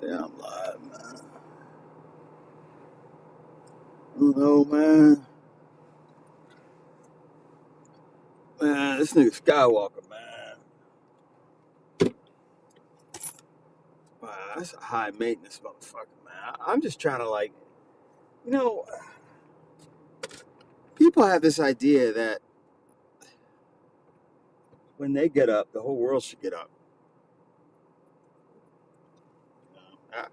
Yeah, I'm live, man. I don't know, man. Man, this nigga Skywalker, man. Wow, that's a high maintenance motherfucker, man. I'm just trying to, like, you know, people have this idea that when they get up, the whole world should get up.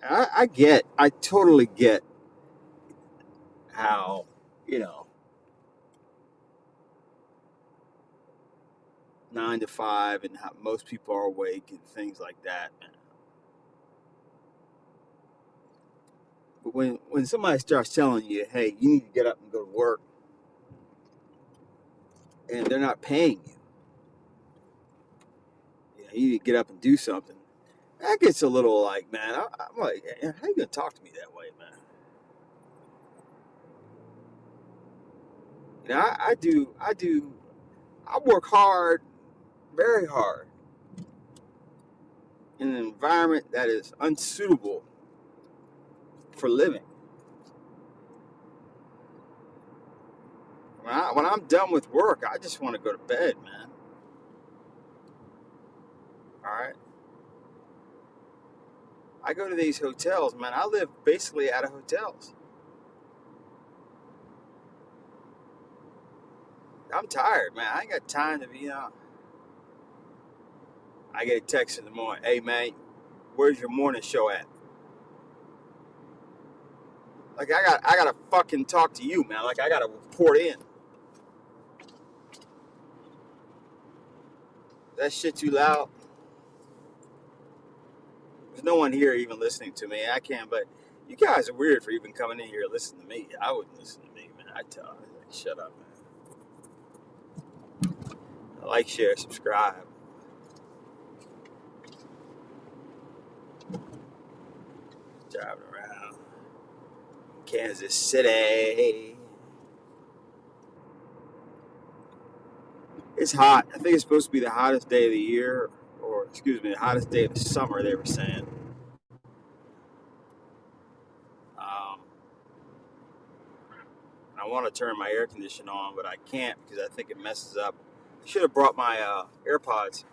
I totally get how, you know, 9 to 5 and how most people are awake and things like that. But when somebody starts telling you, hey, you need to get up and go to work, and they're not paying you, you need to get up and do something. That gets a little like, man, I'm like, how you gonna talk to me that way, man? I work hard, very hard, in an environment that is unsuitable for living. When I'm done with work, I just want to go to bed, man. All right, I go to these hotels, man. I live basically out of hotels. I'm tired, man. I ain't got time to be. I get a text in the morning, hey, man, where's your morning show at? Like I gotta fucking talk to you, man. Like I gotta report in. That shit too loud. There's no one here even listening to me. I can't, but you guys are weird for even coming in here and listening to me. I wouldn't listen to me, man. I tell you, like, shut up, man. Like, share, subscribe. Driving around Kansas City. It's hot. I think it's supposed to be the hottest day of the year, or excuse me, the hottest day of the summer. They were saying. Um, I want to turn my air conditioner on, but I can't because I think it messes up. I should have brought my AirPods.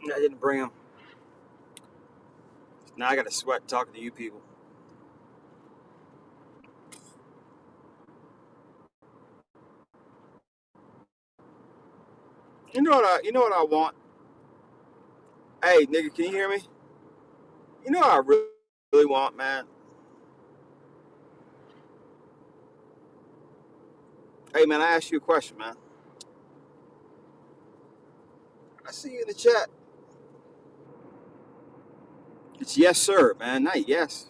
I didn't bring them. Now I got to sweat talking to you people. You know what I want. Hey, nigga, can you hear me? You know what I really want, man? Hey, man, I asked you a question, man. I see you in the chat. It's yes, sir, man, not yes.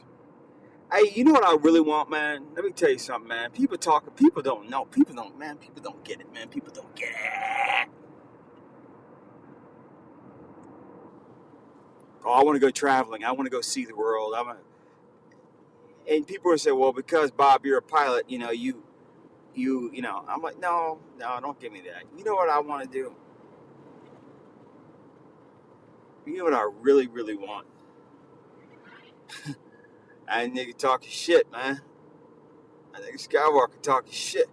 Hey, you know what I really want, man? Let me tell you something, man. People talking, people don't know. People don't get it, man. People don't get it. Oh, I want to go traveling. I want to go see the world. And people would say, well, because Bob, you're a pilot, I'm like, no, don't give me that. You know what I want to do? You know what I really, really want? I nigga talking shit, man. I think Skywalker talking shit.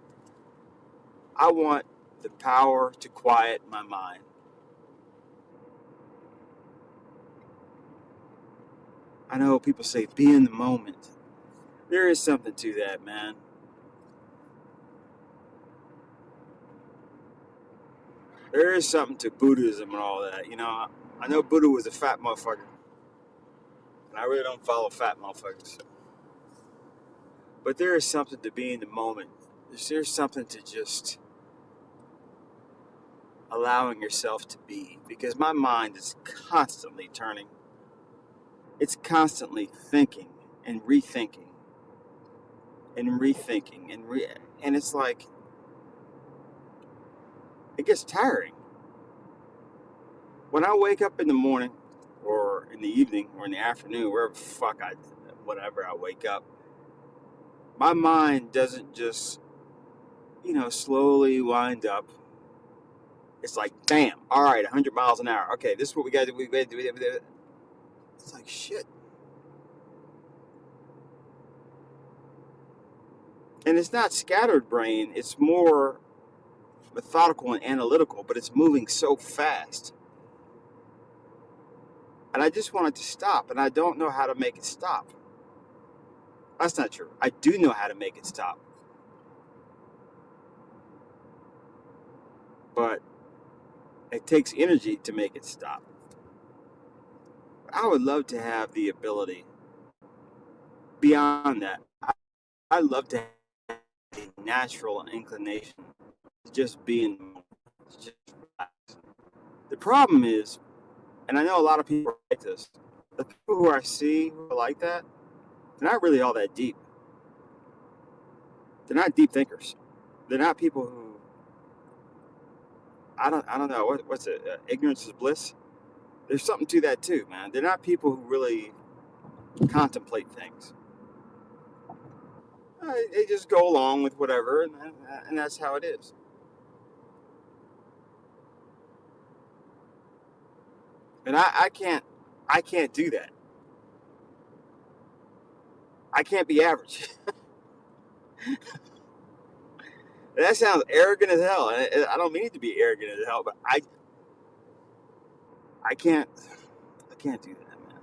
I want the power to quiet my mind. I know people say be in the moment. There is something to that, man. There is something to Buddhism and all that. I know Buddha was a fat motherfucker, and I really don't follow fat motherfuckers. But there is something to be in the moment. There's something to just allowing yourself to be, because my mind is constantly turning. It's constantly thinking and rethinking and rethinking and it's like it gets tiring. When I wake up in the morning or in the evening or in the afternoon, whatever I wake up, my mind doesn't just, slowly wind up. It's like, bam, all right, 100 miles an hour. Okay, this is what we got to do. It's like shit. And it's not scattered brain, it's more methodical and analytical, but it's moving so fast. And I just want it to stop, and I don't know how to make it stop. That's not true. I do know how to make it stop, but it takes energy to make it stop. I would love to have the ability beyond that. I love to have a natural inclination to just be in the moment, to just relax. The problem is, and I know a lot of people are like this, the people who I see who are like that, they're not really all that deep. They're not deep thinkers. They're not people who I don't know what's it. Ignorance is bliss. There's something to that too, man. They're not people who really contemplate things. They just go along with whatever, and that's how it is. And I can't do that. I can't be average. That sounds arrogant as hell, and I don't mean it to be arrogant as hell, but I can't I can't do that, man.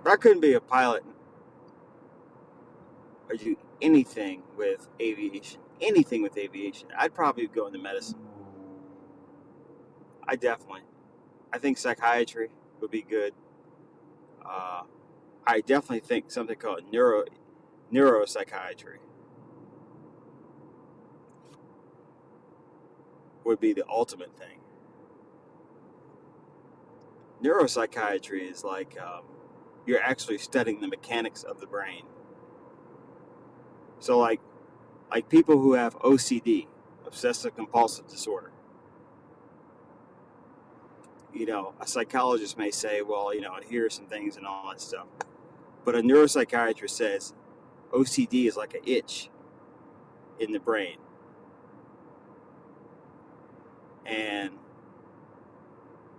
If I couldn't be a pilot or do anything with aviation, I'd probably go into medicine. I definitely. I think psychiatry would be good. Uh, I definitely think something called neuropsychiatry would be the ultimate thing. Neuropsychiatry is like you're actually studying the mechanics of the brain. So like people who have OCD, obsessive compulsive disorder. A psychologist may say, well, here are some things and all that stuff. But a neuropsychiatrist says OCD is like an itch in the brain. And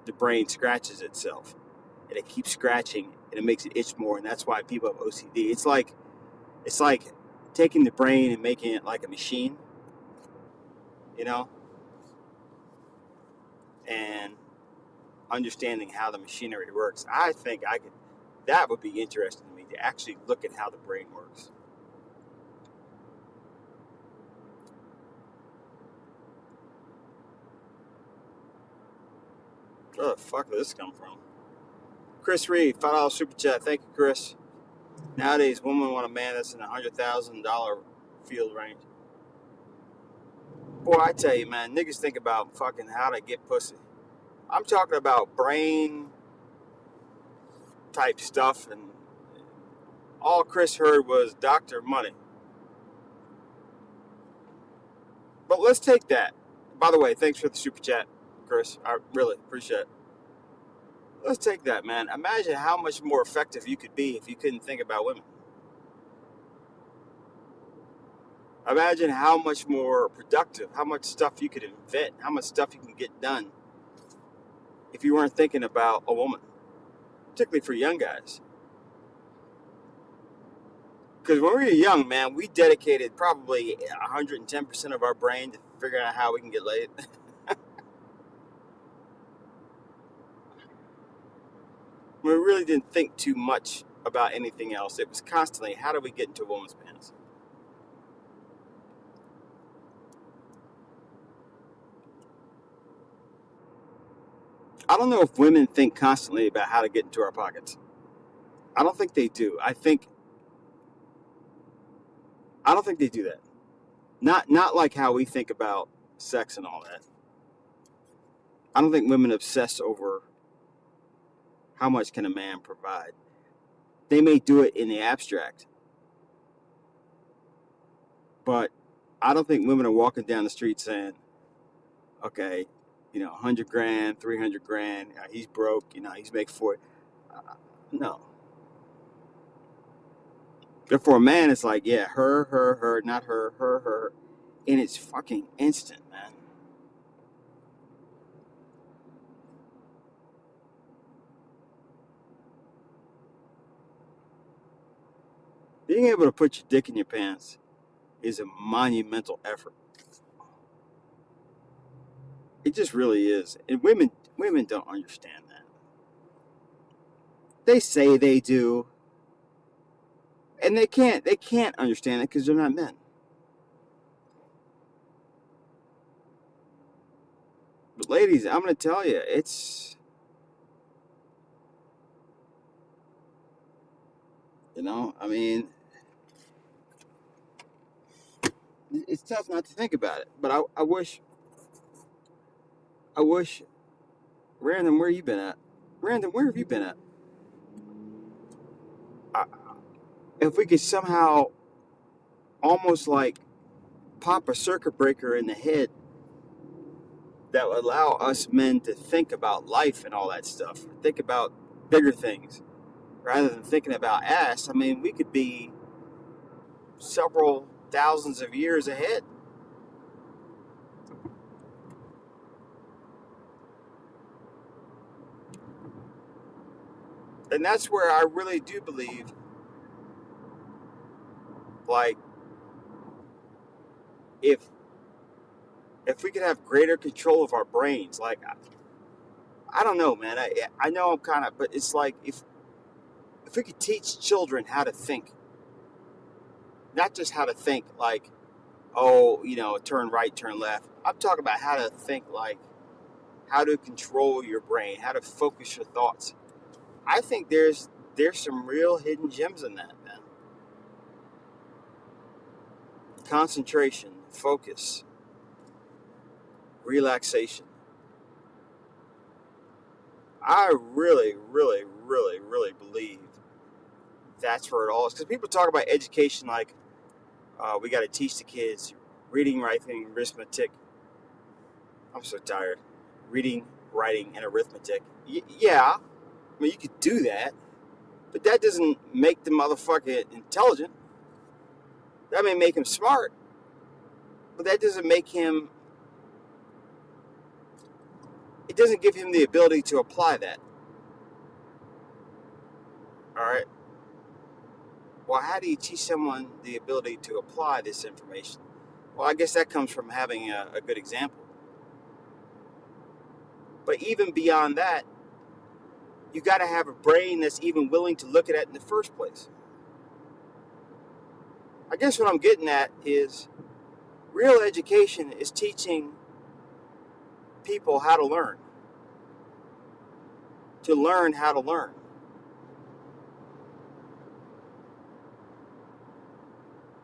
the brain scratches itself. And it keeps scratching and it makes it itch more. And that's why people have OCD. It's like taking the brain and making it like a machine, you know, and understanding how the machinery works. I think that would be interesting to me to actually look at how the brain works. Where the fuck did this come from? Chris Reed, $5 super chat. Thank you, Chris. Nowadays, women want a man that's in $100,000 field range. Boy, I tell you, man, niggas think about fucking how to get pussy. I'm talking about brain type stuff, and all Chris heard was Dr. Money. But let's take that. By the way, thanks for the super chat, Chris. I really appreciate it. Let's take that, man. Imagine how much more effective you could be if you couldn't think about women. Imagine how much more productive, how much stuff you could invent, how much stuff you can get done if you weren't thinking about a woman, particularly for young guys. Because when we were young, man, we dedicated probably 110% of our brain to figuring out how we can get laid. We really didn't think too much about anything else. It was constantly, how do we get into a woman's pants? I don't know if women think constantly about how to get into our pockets. I don't think they do. I don't think they do that. Not like how we think about sex and all that. I don't think women obsess over how much can a man provide. They may do it in the abstract, but I don't think women are walking down the street saying, okay, 100 grand, 300 grand, he's broke, he's making 40. No. But for a man, it's like, yeah, her, not her. And it's fucking instant, man. Being able to put your dick in your pants is a monumental effort. It just really is. And women don't understand that. They say they do, and they can't understand it because they're not men. But ladies, I'm gonna tell you, it's, I mean, it's tough not to think about it. But I wish, Random, where you been at? Random, where have you been at? I, if we could somehow almost like pop a circuit breaker in the head that would allow us men to think about life and all that stuff, think about bigger things rather than thinking about ass. I mean, we could be several thousands of years ahead. And that's where I really do believe, like, if we could have greater control of our brains, like, I don't know, man. I know I'm kind of, but it's like if we could teach children how to think, not just how to think, like, oh, turn right, turn left. I'm talking about how to think, like how to control your brain, how to focus your thoughts. I think there's some real hidden gems in that, man. Concentration, focus, relaxation. I really, really, really, really believe that's where it all is. Because people talk about education like we got to teach the kids reading, writing, arithmetic. I'm so tired. Reading, writing, and arithmetic. Yeah, I mean, you could do that, but that doesn't make the motherfucker intelligent. That may make him smart, but that doesn't make him, it doesn't give him the ability to apply that. All right. Well, how do you teach someone the ability to apply this information? Well, I guess that comes from having a good example. But even beyond that, you got to have a brain that's even willing to look at it in the first place. I guess what I'm getting at is real education is teaching people how to learn how to learn.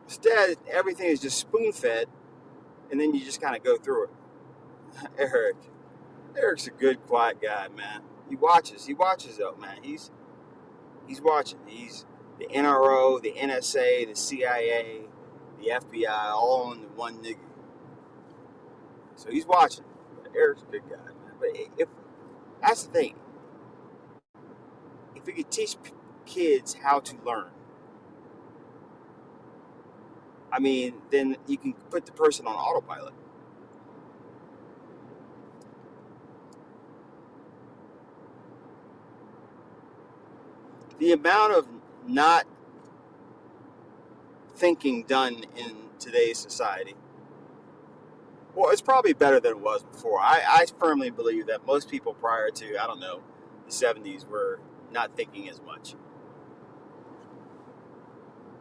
Instead, everything is just spoon fed, and then you just kind of go through it. Eric, Eric's a good, quiet guy, man. He watches. He watches though, man. He's watching. He's the NRO, the NSA, the CIA, the FBI, all in the one nigga. So he's watching. But Eric's a good guy, man. But if that's the thing, if we could teach kids how to learn, I mean, then you can put the person on autopilot. The amount of not thinking done in today's society, well, it's probably better than it was before. I firmly believe that most people prior to, I don't know, the 70s were not thinking as much.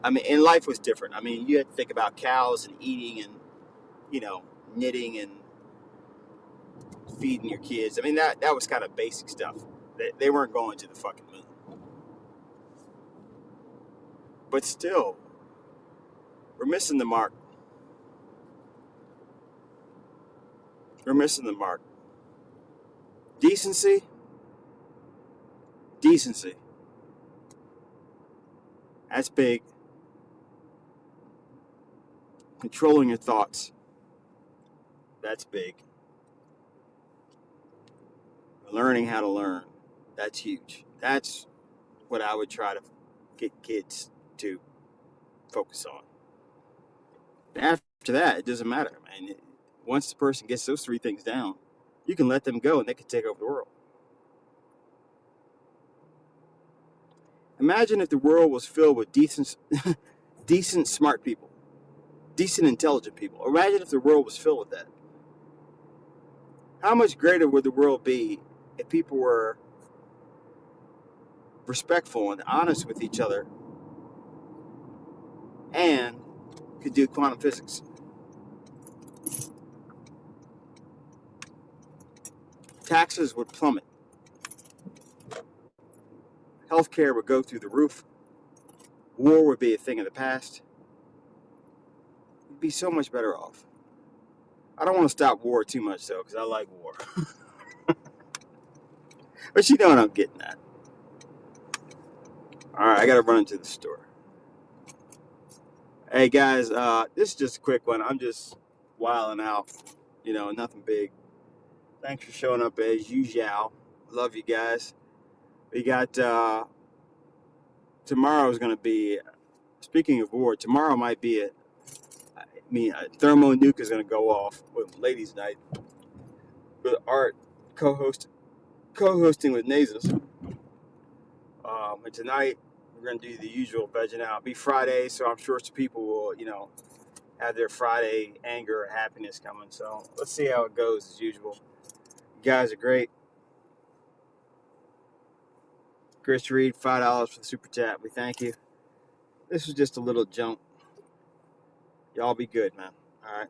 I mean, and life was different. I mean, you had to think about cows and eating and, you know, knitting and feeding your kids. I mean, that was kind of basic stuff. They weren't going to the fucking moon. But still, we're missing the mark. We're missing the mark. Decency, decency. That's big. Controlling your thoughts. That's big. Learning how to learn. That's huge. That's what I would try to get kids to. focus on. After that, it doesn't matter, man. Once the person gets those three things down, you can let them go and they can take over the world. Imagine if the world was filled with decent, decent, smart people, decent, intelligent people. Imagine if the world was filled with that. How much greater would the world be if people were respectful and honest with each other and could do quantum physics? Taxes would plummet. Healthcare would go through the roof. War would be a thing of the past. We'd be so much better off. I don't want to stop war too much, though, because I like war. But you know what I'm getting at. All right, I got to run into the store. Hey, guys, this is just a quick one. I'm just wilding out. Nothing big. Thanks for showing up as usual. Love you guys. We got tomorrow's going to be, speaking of war, tomorrow might be a thermonuke is going to go off with ladies' night with Art co-hosting with Nazis. And tonight we're going to do the usual vegging out. It'll be Friday, so I'm sure some people will, have their Friday anger or happiness coming. So let's see how it goes as usual. You guys are great. Chris Reed, $5 for the super chat. We thank you. This was just a little jump. Y'all be good, man. All right.